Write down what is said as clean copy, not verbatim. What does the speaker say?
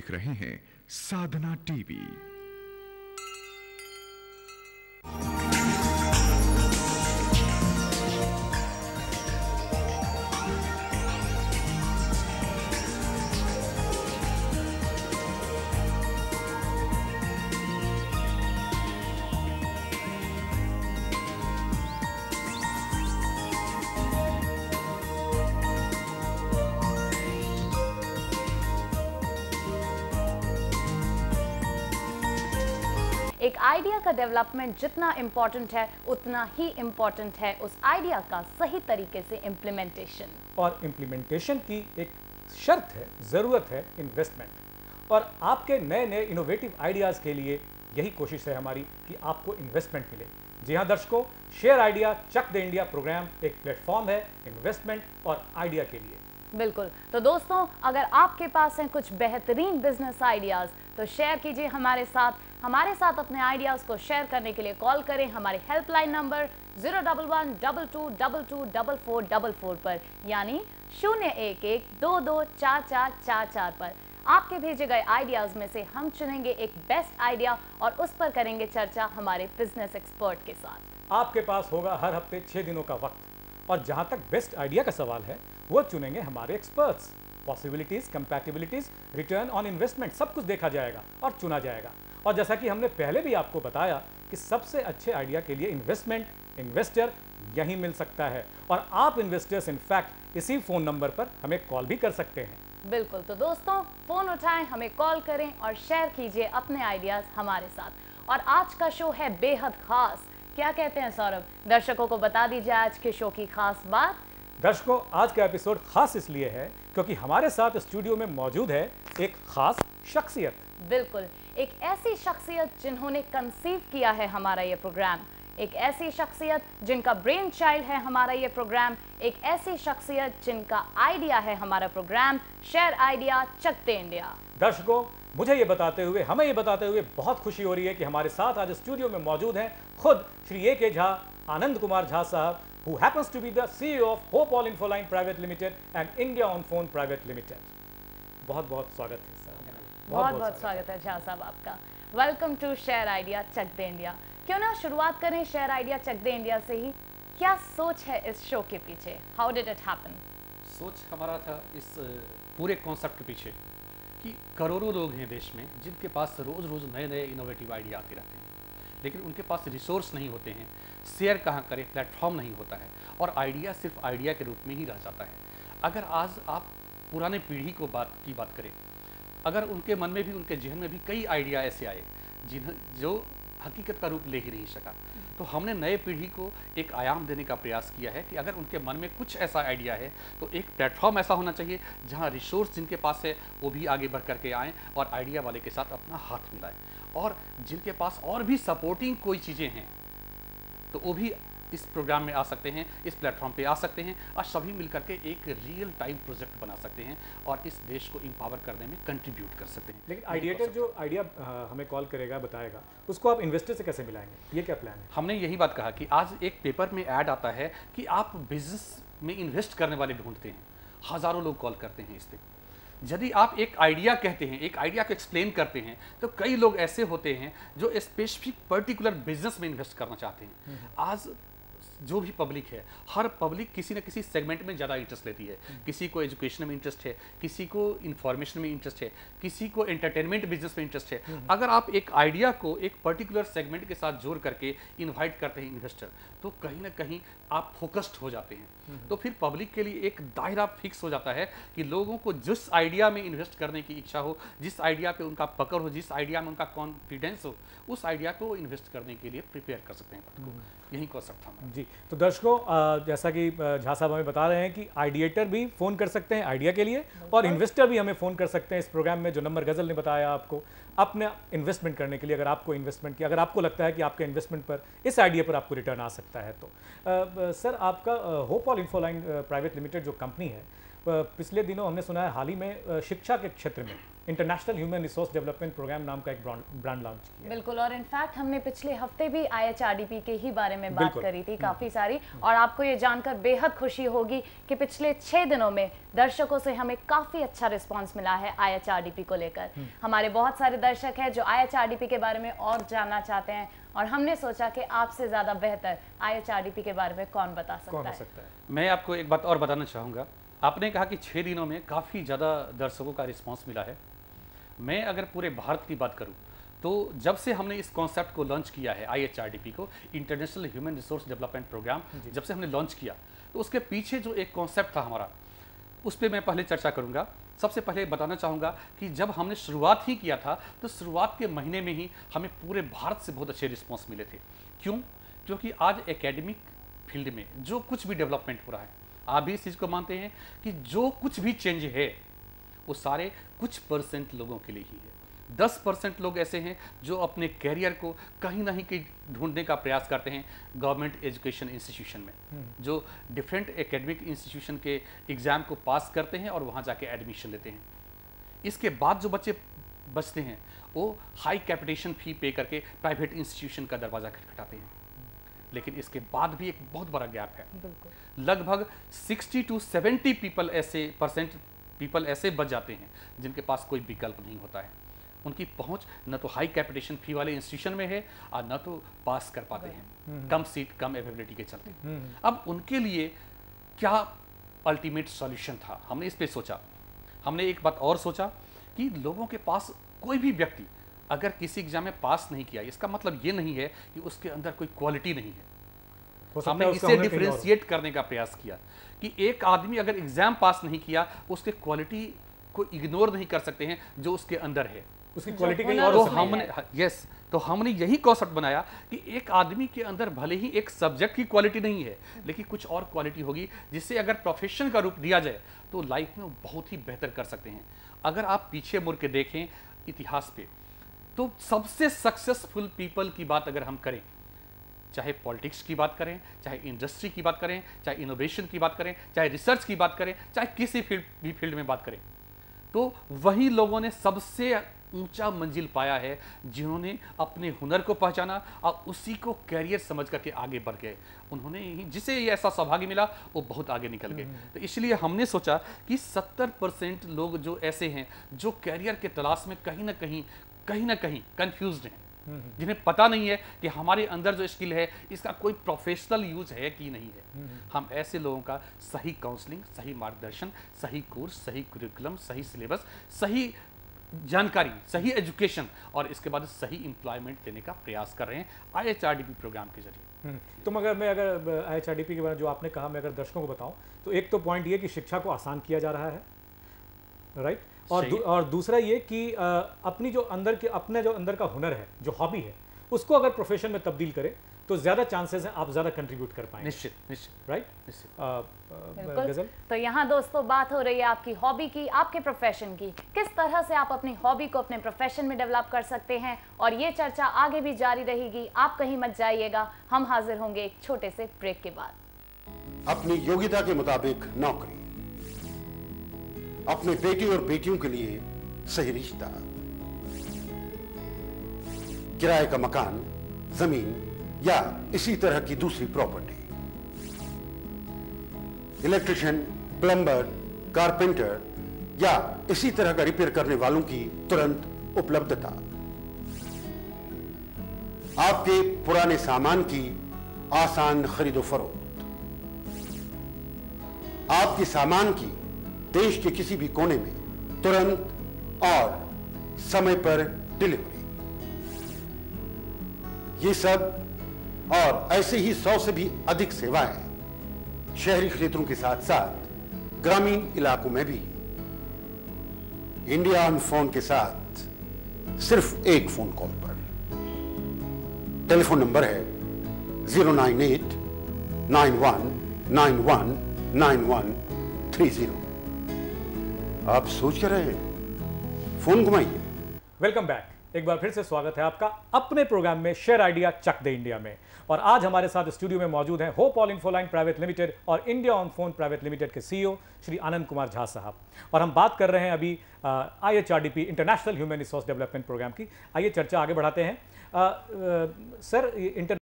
देख रहे हैं साधना टीवी। एक आइडिया का डेवलपमेंट जितना इम्पोर्टेंट है उतना ही इम्पोर्टेंट है उस आइडिया का सही तरीके से इम्प्लीमेंटेशन। और इम्प्लीमेंटेशन की एक शर्त है, ज़रूरत है इन्वेस्टमेंट। और आपके नए नए इनोवेटिव आइडियाज़ के लिए यही कोशिश है हमारी कि आपको इन्वेस्टमेंट मिले। जी हाँ दर्शकों, share idea Chak the India program एक प्लेटफॉर्म है इन्वेस्टमेंट और आइडिया के लिए। बिल्कुल। तो दोस्तों, अगर आपके पास हैं कुछ बेहतरीन बिजनेस आइडियाज़ तो शेयर कीजिए हमारे साथ अपने आइडियाज़ को शेयर करने के लिए कॉल करें हमारे हेल्पलाइन नंबर 011-2222-4444 पर, यानी 011-224444 पर। आपके भेजे गए आइडियाज़ में से हम चुनेंगे एक बेस्ट आइडिया और उस पर करेंगे चर्चा हमारे बिजनेस एक्सपर्ट के साथ। आपके पास होगा हर हफ्ते 6 दिनों का वक्त, और जहां तक बेस्ट आइडिया का सवाल है वो चुनेंगे हमारे experts. Possibilities, compatibilities, return on investment सब कुछ देखा जाएगा और चुना जाएगा। और जैसा कि हमने पहले भी आपको बताया कि सबसे अच्छे आइडिया के लिए इन्वेस्टर यहीं मिल सकता है, और आप इन्वेस्टर्स इनफैक्ट इसी फोन नंबर पर हमें कॉल भी कर सकते हैं। बिल्कुल। तो दोस्तों, फोन उठाएं, हमें कॉल करें और शेयर कीजिए अपने आइडियाज हमारे साथ। और आज का शो है बेहद खास। क्या कहते हैं सौरभ? दर्शकों को बता दीजिए आज के शो की खास बात। दर्शकों, आज का एपिसोड खास इसलिए है क्योंकि हमारे साथ स्टूडियो में मौजूद है एक खास शख्सियत। बिल्कुल, एक ऐसी शख्सियत जिन्होंने कंसीव किया है हमारा ये प्रोग्राम, एक ऐसी शख्सियत जिनका ब्रेन चाइल्ड है हमारा ये प्रोग्राम, एक ऐसी शख्सियत जिनका आइडिया है हमारा program share idea Chak the India. दर्शकों, हमें ये बताते हुए बहुत खुशी हो रही है कि हमारे साथ आज स्टूडियो में मौजूद हैं खुद श्री ए.के. झा, आनंद कुमार झा साहब, who happens to be the CEO of Hope All Infoline Private Limited and India on Phone Private Limited। बहुत बहुत स्वागत है सर। बहुत स्वागत है झा साहब आपका। Welcome to share idea Chak the India. क्यों ना शुरुआत करें share idea Chak the India से ही। क्या सोच है इस शो के पीछे? How did it happen? सोच हमारा था इस पूरे कॉन्सेप्ट के पीछे कि करोड़ों लोग हैं देश में जिनके पास रोज़ नए नए इनोवेटिव आइडिया आते रहते हैं, लेकिन उनके पास रिसोर्स नहीं होते हैं, शेयर कहाँ करें, प्लेटफॉर्म नहीं होता है, और आइडिया सिर्फ आइडिया के रूप में ही रह जाता है। अगर आज आप पुराने पीढ़ी की बात करें, अगर उनके मन में भी, उनके जहन में भी कई आइडिया ऐसे आए जो हकीकत का रूप ले ही नहीं सका, तो हमने नए पीढ़ी को एक आयाम देने का प्रयास किया है कि अगर उनके मन में कुछ ऐसा आइडिया है तो एक प्लेटफॉर्म ऐसा होना चाहिए जहां रिसोर्स जिनके पास है वो भी आगे बढ़ करके आएँ और आइडिया वाले के साथ अपना हाथ मिलाएं, और जिनके पास और भी सपोर्टिंग कोई चीज़ें हैं तो वो भी इस प्रोग्राम में आ सकते हैं, इस प्लेटफॉर्म पे आ सकते हैं, और सभी मिलकर के एक रियल टाइम प्रोजेक्ट बना सकते हैं और इस देश को एम्पावर करने में कंट्रीब्यूट कर सकते हैं। लेकिन आइडिएटर जो आइडिया हमें कॉल करेगा, बताएगा, उसको आप इन्वेस्टर से कैसे मिलाएंगे? ये क्या प्लान है? हमने यही बात कहा कि आज एक पेपर में ऐड आता है कि आप बिजनेस में इन्वेस्ट करने वाले ढूंढते हैं, हज़ारों लोग कॉल करते हैं इस पर। यदि आप एक आइडिया कहते हैं, एक आइडिया को एक्सप्लेन करते हैं, तो कई लोग ऐसे होते हैं जो स्पेसिफिक पर्टिकुलर बिजनेस में इन्वेस्ट करना चाहते हैं। आज जो भी पब्लिक है, हर पब्लिक किसी न किसी सेगमेंट में ज़्यादा इंटरेस्ट लेती है। किसी को एजुकेशन में इंटरेस्ट है, किसी को इंफॉर्मेशन में इंटरेस्ट है, किसी को एंटरटेनमेंट बिजनेस में इंटरेस्ट है। अगर आप एक आइडिया को एक पर्टिकुलर सेगमेंट के साथ जोड़ करके इनवाइट करते हैं इन्वेस्टर, तो कहीं ना कहीं आप फोकस्ड हो जाते हैं। तो फिर पब्लिक के लिए एक दायरा फिक्स हो जाता है कि लोगों को जिस आइडिया में इन्वेस्ट करने की इच्छा हो, जिस आइडिया पे उनका पकड़ हो, जिस आइडिया में उनका कॉन्फिडेंस हो, उस आइडिया को इन्वेस्ट करने के लिए प्रिपेयर कर सकते हैं खुद को। यही कॉन्सेप्ट था हमारा। जी, तो दर्शकों, जैसा कि झा साहब हमें बता रहे हैं कि आइडिएटर भी फ़ोन कर सकते हैं आइडिया के लिए, और इन्वेस्टर भी हमें फ़ोन कर सकते हैं इस प्रोग्राम में, जो नंबर गज़ल ने बताया आपको, अपने इन्वेस्टमेंट करने के लिए। अगर आपको इन्वेस्टमेंट की, अगर आपको लगता है कि आपके इन्वेस्टमेंट पर, इस आइडिया पर आपको रिटर्न आ सकता है तो। सर, आपका hope All Infoline Private limited जो कंपनी है, पिछले दिनों हमने सुना है हाल ही में शिक्षा के क्षेत्र में international human resource development program नाम का एक ब्रांड लॉन्च किया। बिल्कुल, और इनफैक्ट हमने पिछले हफ्ते भी IHRDP के ही बारे में बात बिल्कुल। करी थी काफ़ी सारी, और आपको ये जानकर बेहद खुशी होगी कि पिछले 6 दिनों में दर्शकों से हमें काफ़ी अच्छा रिस्पांस मिला है IHRDP को लेकर। हमारे बहुत सारे दर्शक हैं जो IHRDP के बारे में और जानना चाहते हैं, और हमने सोचा कि आपसे ज़्यादा बेहतर IHRDP के बारे में कौन बता कौन हो सकता है। सकता है? मैं आपको एक बात और बताना चाहूँगा। आपने कहा कि 6 दिनों में काफ़ी ज़्यादा दर्शकों का रिस्पांस मिला है। मैं अगर पूरे भारत की बात करूं तो जब से हमने इस कॉन्सेप्ट को लॉन्च किया है, IHRDP को, international human resource development program, जब से हमने लॉन्च किया तो उसके पीछे जो एक कॉन्सेप्ट था हमारा, उस पर मैं पहले चर्चा करूंगा। सबसे पहले बताना चाहूँगा कि जब हमने शुरुआत ही किया था तो शुरुआत के महीने में ही हमें पूरे भारत से बहुत अच्छे रिस्पॉन्स मिले थे। क्यों? क्योंकि आज एकेडमिक फील्ड में जो कुछ भी डेवलपमेंट हो रहा है, आप भी इस चीज़ को मानते हैं कि जो कुछ भी चेंज है वो सारे कुछ परसेंट लोगों के लिए ही है। 10% लोग ऐसे हैं जो अपने कैरियर को कहीं ना कहीं ढूंढने का प्रयास करते हैं गवर्नमेंट एजुकेशन इंस्टीट्यूशन में, जो डिफरेंट एकेडमिक इंस्टीट्यूशन के एग्ज़ाम को पास करते हैं और वहाँ जाके एडमिशन लेते हैं। इसके बाद जो बच्चे बचते हैं वो हाई कैपिटेशन फ़ी पे करके प्राइवेट इंस्टीट्यूशन का दरवाज़ा खटखटाते हैं। लेकिन इसके बाद भी एक बहुत बड़ा गैप है। लगभग 60 to 70 परसेंट पीपल ऐसे बच जाते हैं जिनके पास कोई विकल्प नहीं होता है। उनकी पहुंच न तो हाई कैपिटेशन फी वाले इंस्टीट्यूशन में है और न तो पास कर पाते हैं, कम सीट कम अवेलेबिलिटी के चलते। अब उनके लिए क्या अल्टीमेट सॉल्यूशन था, हमने इस पे सोचा। हमने एक बात और सोचा कि लोगों के पास कोई भी व्यक्ति अगर किसी एग्जाम में पास नहीं किया, इसका मतलब ये नहीं है कि उसके अंदर कोई क्वालिटी नहीं है। हमने इसे डिफरेंशिएट करने का प्रयास किया कि एक आदमी अगर एग्जाम पास नहीं किया, उसके क्वालिटी को इग्नोर नहीं कर सकते हैं जो उसके अंदर है, उसकी क्वालिटी कहीं और और हमने तो हमने यही कॉन्सेप्ट बनाया कि एक आदमी के अंदर भले ही एक सब्जेक्ट की क्वालिटी नहीं है, लेकिन कुछ और क्वालिटी होगी जिससे अगर प्रोफेशन का रूप दिया जाए तो लाइफ में वो बहुत ही बेहतर कर सकते हैं। अगर आप पीछे मुड़ के देखें इतिहास पे, तो सबसे सक्सेसफुल पीपल की बात अगर हम करें, चाहे पॉलिटिक्स की बात करें, चाहे इंडस्ट्री की बात करें, चाहे इनोवेशन की बात करें, चाहे रिसर्च की बात करें, चाहे किसी फील्ड में बात करें, तो वही लोगों ने सबसे ऊंचा मंजिल पाया है जिन्होंने अपने हुनर को पहचाना और उसी को कैरियर समझ करके आगे बढ़ गए। उन्होंने जिसे ये ऐसा सौभाग्य मिला वो बहुत आगे निकल गए। तो इसलिए हमने सोचा कि 70% लोग जो ऐसे हैं जो कैरियर के तलाश में कहीं ना कहीं कंफ्यूज्ड हैं, जिन्हें पता नहीं है कि हमारे अंदर जो स्किल है इसका कोई प्रोफेशनल यूज है कि नहीं है। हम ऐसे लोगों का सही काउंसलिंग, सही मार्गदर्शन, सही कोर्स, सही कुरिकुलम, सही सिलेबस, सही जानकारी, सही एजुकेशन और इसके बाद सही एम्प्लॉयमेंट देने का प्रयास कर रहे हैं IHRDP प्रोग्राम के जरिए। मैं अगर IHRDP के बारे में जो आपने कहा, मैं अगर दर्शकों को बताऊं तो एक तो पॉइंट ये कि शिक्षा को आसान किया जा रहा है, राइट, और दूसरा ये कि अपने जो अंदर का हुनर है, जो हॉबी है, उसको अगर प्रोफेशन में तब्दील करें तो ज्यादा चांसेस हैं आप ज्यादा कंट्रीब्यूट कर पाएंगे। निश्चित राइट। बिल्कुल। तो यहाँ दोस्तों बात हो रही है आपकी हॉबी की, आपके प्रोफेशन की, किस तरह से आप अपनी हॉबी को अपने प्रोफेशन में डेवलप कर सकते हैं, और ये चर्चा आगे भी जारी रहेगी। आप कहीं मत जाइएगा, हम हाजिर होंगे एक छोटे से ब्रेक के बाद। अपनी योग्यता के मुताबिक नौकरी, अपने बेटे और बेटियों के लिए सही रिश्ता, किराए का मकान, जमीन या इसी तरह की दूसरी प्रॉपर्टी, इलेक्ट्रिशियन, प्लम्बर, कारपेंटर या इसी तरह का रिपेयर करने वालों की तुरंत उपलब्धता, आपके पुराने सामान की आसान खरीदो फरोख्त, आपके सामान की देश के किसी भी कोने में तुरंत और समय पर डिलीवरी, ये सब और ऐसे ही 100 से भी अधिक सेवाएं शहरी क्षेत्रों के साथ साथ ग्रामीण इलाकों में भी इंडिया ऑन फोन के साथ सिर्फ एक फोन कॉल पर। टेलीफोन नंबर है 09891919130। आप सोच कर रहे हैं, फोन घुमाइए। Welcome back. एक बार फिर से स्वागत है आपका अपने प्रोग्राम में share idea Chak De India में। और आज हमारे साथ स्टूडियो में मौजूद हैं Hope All Infoline Private Limited और India On Phone Private Limited के सीईओ श्री आनंद कुमार झा साहब। और हम बात कर रहे हैं अभी IHRDP international human resource development programme की। आइए चर्चा आगे बढ़ाते हैं। सर,